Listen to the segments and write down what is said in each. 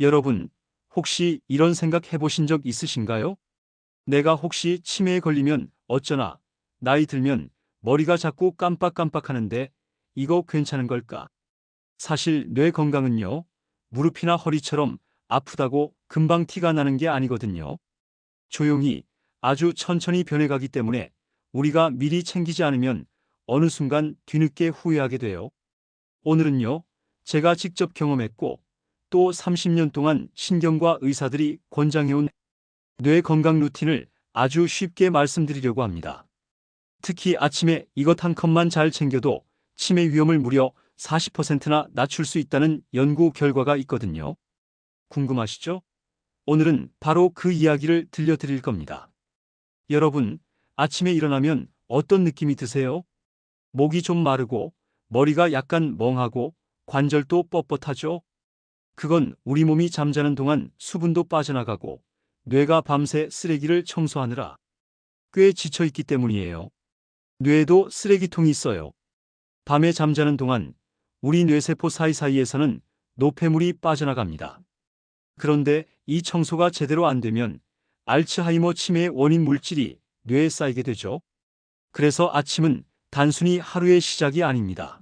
여러분, 혹시 이런 생각 해보신 적 있으신가요? 내가 혹시 치매에 걸리면 어쩌나, 나이 들면 머리가 자꾸 깜빡깜빡하는데 이거 괜찮은 걸까? 사실 뇌 건강은요, 무릎이나 허리처럼 아프다고 금방 티가 나는 게 아니거든요. 조용히 아주 천천히 변해가기 때문에 우리가 미리 챙기지 않으면 어느 순간 뒤늦게 후회하게 돼요. 오늘은요, 제가 직접 경험했고 또 30년 동안 신경과 의사들이 권장해온 뇌 건강 루틴을 아주 쉽게 말씀드리려고 합니다. 특히 아침에 이것 한 컵만 잘 챙겨도 치매 위험을 무려 40%나 낮출 수 있다는 연구 결과가 있거든요. 궁금하시죠? 오늘은 바로 그 이야기를 들려드릴 겁니다. 여러분, 아침에 일어나면 어떤 느낌이 드세요? 목이 좀 마르고, 머리가 약간 멍하고, 관절도 뻣뻣하죠? 그건 우리 몸이 잠자는 동안 수분도 빠져나가고, 뇌가 밤새 쓰레기를 청소하느라 꽤 지쳐있기 때문이에요. 뇌에도 쓰레기통이 있어요. 밤에 잠자는 동안 우리 뇌세포 사이사이에서는 노폐물이 빠져나갑니다. 그런데 이 청소가 제대로 안 되면 알츠하이머 치매의 원인 물질이 뇌에 쌓이게 되죠. 그래서 아침은 단순히 하루의 시작이 아닙니다.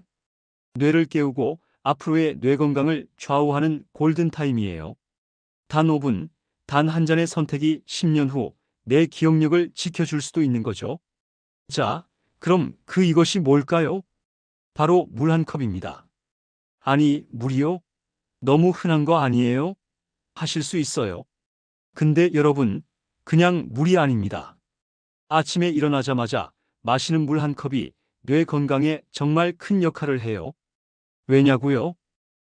뇌를 깨우고 앞으로의 뇌 건강을 좌우하는 골든타임이에요. 단 5분, 단 한 잔의 선택이 10년 후 내 기억력을 지켜줄 수도 있는 거죠. 자, 그럼 이것이 뭘까요? 바로 물 한 컵입니다. 아니, 물이요? 너무 흔한 거 아니에요? 하실 수 있어요. 근데 여러분, 그냥 물이 아닙니다. 아침에 일어나자마자 마시는 물 한 컵이 뇌 건강에 정말 큰 역할을 해요. 왜냐고요?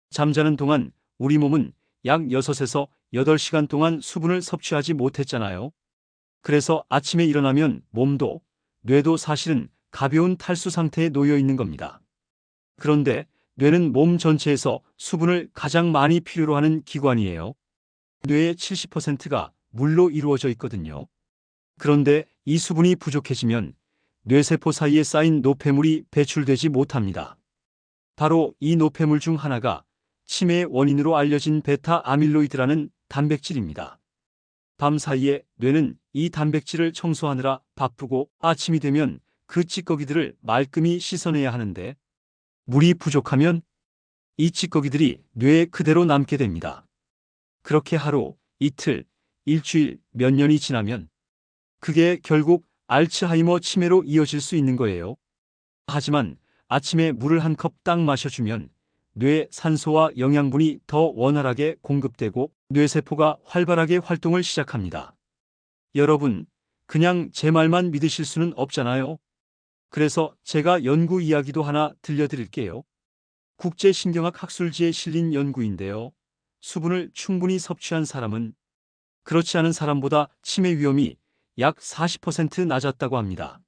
잠자는 동안 우리 몸은 약 6에서 8시간 동안 수분을 섭취하지 못했잖아요. 그래서 아침에 일어나면 몸도, 뇌도 사실은 가벼운 탈수 상태에 놓여 있는 겁니다. 그런데 뇌는 몸 전체에서 수분을 가장 많이 필요로 하는 기관이에요. 뇌의 70%가 물로 이루어져 있거든요. 그런데 이 수분이 부족해지면 뇌세포 사이에 쌓인 노폐물이 배출되지 못합니다. 바로 이 노폐물 중 하나가 치매의 원인으로 알려진 베타 아밀로이드라는 단백질입니다. 밤 사이에 뇌는 이 단백질을 청소하느라 바쁘고 아침이 되면 그 찌꺼기들을 말끔히 씻어내야 하는데 물이 부족하면 이 찌꺼기들이 뇌에 그대로 남게 됩니다. 그렇게 하루, 이틀, 일주일, 몇 년이 지나면 그게 결국 알츠하이머 치매로 이어질 수 있는 거예요. 하지만 아침에 물을 한 컵 딱 마셔주면 뇌에 산소와 영양분이 더 원활하게 공급되고 뇌세포가 활발하게 활동을 시작합니다. 여러분, 그냥 제 말만 믿으실 수는 없잖아요. 그래서 제가 연구 이야기도 하나 들려드릴게요. 국제신경학 학술지에 실린 연구인데요. 수분을 충분히 섭취한 사람은 그렇지 않은 사람보다 치매 위험이 약 40% 낮았다고 합니다.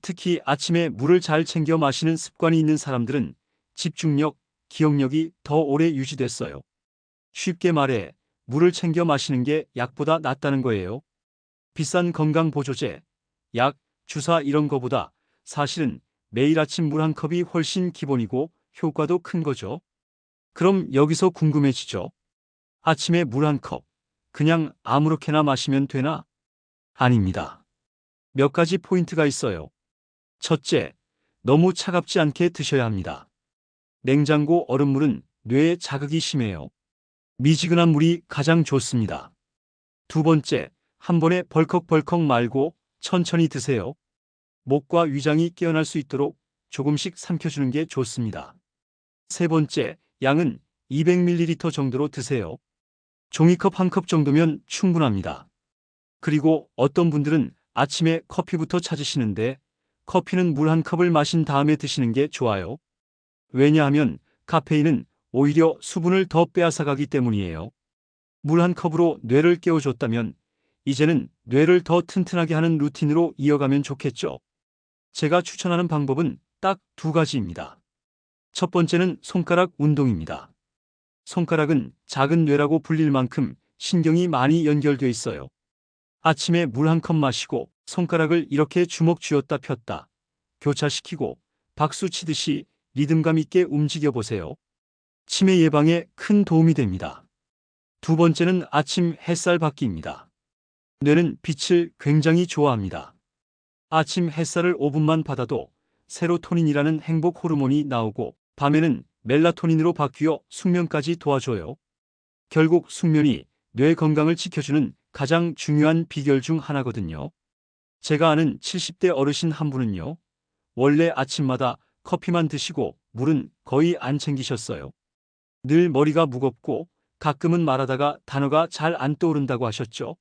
특히 아침에 물을 잘 챙겨 마시는 습관이 있는 사람들은 집중력, 기억력이 더 오래 유지됐어요. 쉽게 말해, 물을 챙겨 마시는 게 약보다 낫다는 거예요. 비싼 건강보조제, 약, 주사 이런 거보다 사실은 매일 아침 물 한 컵이 훨씬 기본이고 효과도 큰 거죠. 그럼 여기서 궁금해지죠. 아침에 물 한 컵, 그냥 아무렇게나 마시면 되나? 아닙니다. 몇 가지 포인트가 있어요. 첫째, 너무 차갑지 않게 드셔야 합니다. 냉장고 얼음물은 뇌에 자극이 심해요. 미지근한 물이 가장 좋습니다. 두 번째, 한 번에 벌컥벌컥 말고 천천히 드세요. 목과 위장이 깨어날 수 있도록 조금씩 삼켜주는 게 좋습니다. 세 번째, 양은 200ml 정도로 드세요. 종이컵 한 컵 정도면 충분합니다. 그리고 어떤 분들은 아침에 커피부터 찾으시는데 커피는 물 한 컵을 마신 다음에 드시는 게 좋아요. 왜냐하면 카페인은 오히려 수분을 더 빼앗아가기 때문이에요. 물 한 컵으로 뇌를 깨워줬다면 이제는 뇌를 더 튼튼하게 하는 루틴으로 이어가면 좋겠죠. 제가 추천하는 방법은 딱 두 가지입니다. 첫 번째는 손가락 운동입니다. 손가락은 작은 뇌라고 불릴 만큼 신경이 많이 연결돼 있어요. 아침에 물 한 컵 마시고 손가락을 이렇게 주먹 쥐었다 폈다 교차시키고 박수 치듯이 리듬감 있게 움직여 보세요. 치매 예방에 큰 도움이 됩니다. 두 번째는 아침 햇살 받기입니다. 뇌는 빛을 굉장히 좋아합니다. 아침 햇살을 5분만 받아도 세로토닌이라는 행복 호르몬이 나오고 밤에는 멜라토닌으로 바뀌어 숙면까지 도와줘요. 결국 숙면이 뇌 건강을 지켜주는 가장 중요한 비결 중 하나거든요. 제가 아는 70대 어르신 한 분은요. 원래 아침마다 커피만 드시고 물은 거의 안 챙기셨어요. 늘 머리가 무겁고 가끔은 말하다가 단어가 잘 안 떠오른다고 하셨죠.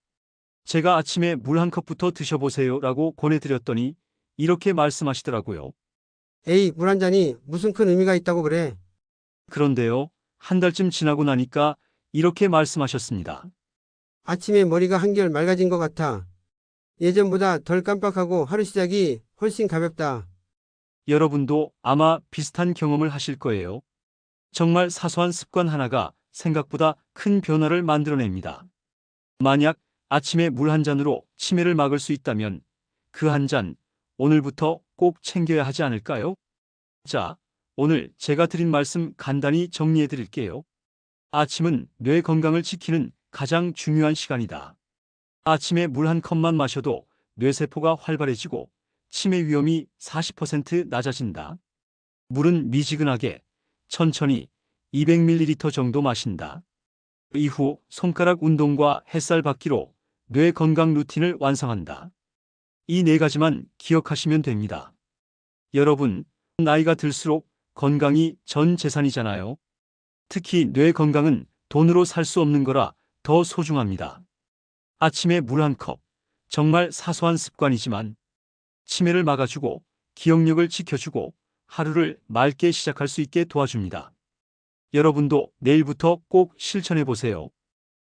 제가 아침에 물 한 컵부터 드셔보세요 라고 권해드렸더니 이렇게 말씀하시더라고요. 에이, 물 한 잔이 무슨 큰 의미가 있다고 그래. 그런데요, 한 달쯤 지나고 나니까 이렇게 말씀하셨습니다. 아침에 머리가 한결 맑아진 것 같아. 예전보다 덜 깜빡하고 하루 시작이 훨씬 가볍다. 여러분도 아마 비슷한 경험을 하실 거예요. 정말 사소한 습관 하나가 생각보다 큰 변화를 만들어냅니다. 만약 아침에 물 한 잔으로 치매를 막을 수 있다면 그 한 잔 오늘부터 꼭 챙겨야 하지 않을까요? 자, 오늘 제가 드린 말씀 간단히 정리해 드릴게요. 아침은 뇌 건강을 지키는 가장 중요한 시간이다. 아침에 물 한 컵만 마셔도 뇌세포가 활발해지고 치매 위험이 40% 낮아진다. 물은 미지근하게 천천히 200ml 정도 마신다. 이후 손가락 운동과 햇살 받기로 뇌 건강 루틴을 완성한다. 이 네 가지만 기억하시면 됩니다. 여러분, 나이가 들수록 건강이 전 재산이잖아요. 특히 뇌 건강은 돈으로 살 수 없는 거라 더 소중합니다. 아침에 물 한 컵, 정말 사소한 습관이지만 치매를 막아주고 기억력을 지켜주고 하루를 맑게 시작할 수 있게 도와줍니다. 여러분도 내일부터 꼭 실천해 보세요.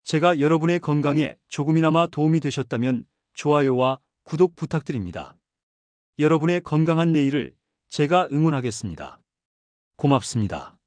제가 여러분의 건강에 조금이나마 도움이 되셨다면 좋아요와 구독 부탁드립니다. 여러분의 건강한 내일을 제가 응원하겠습니다. 고맙습니다.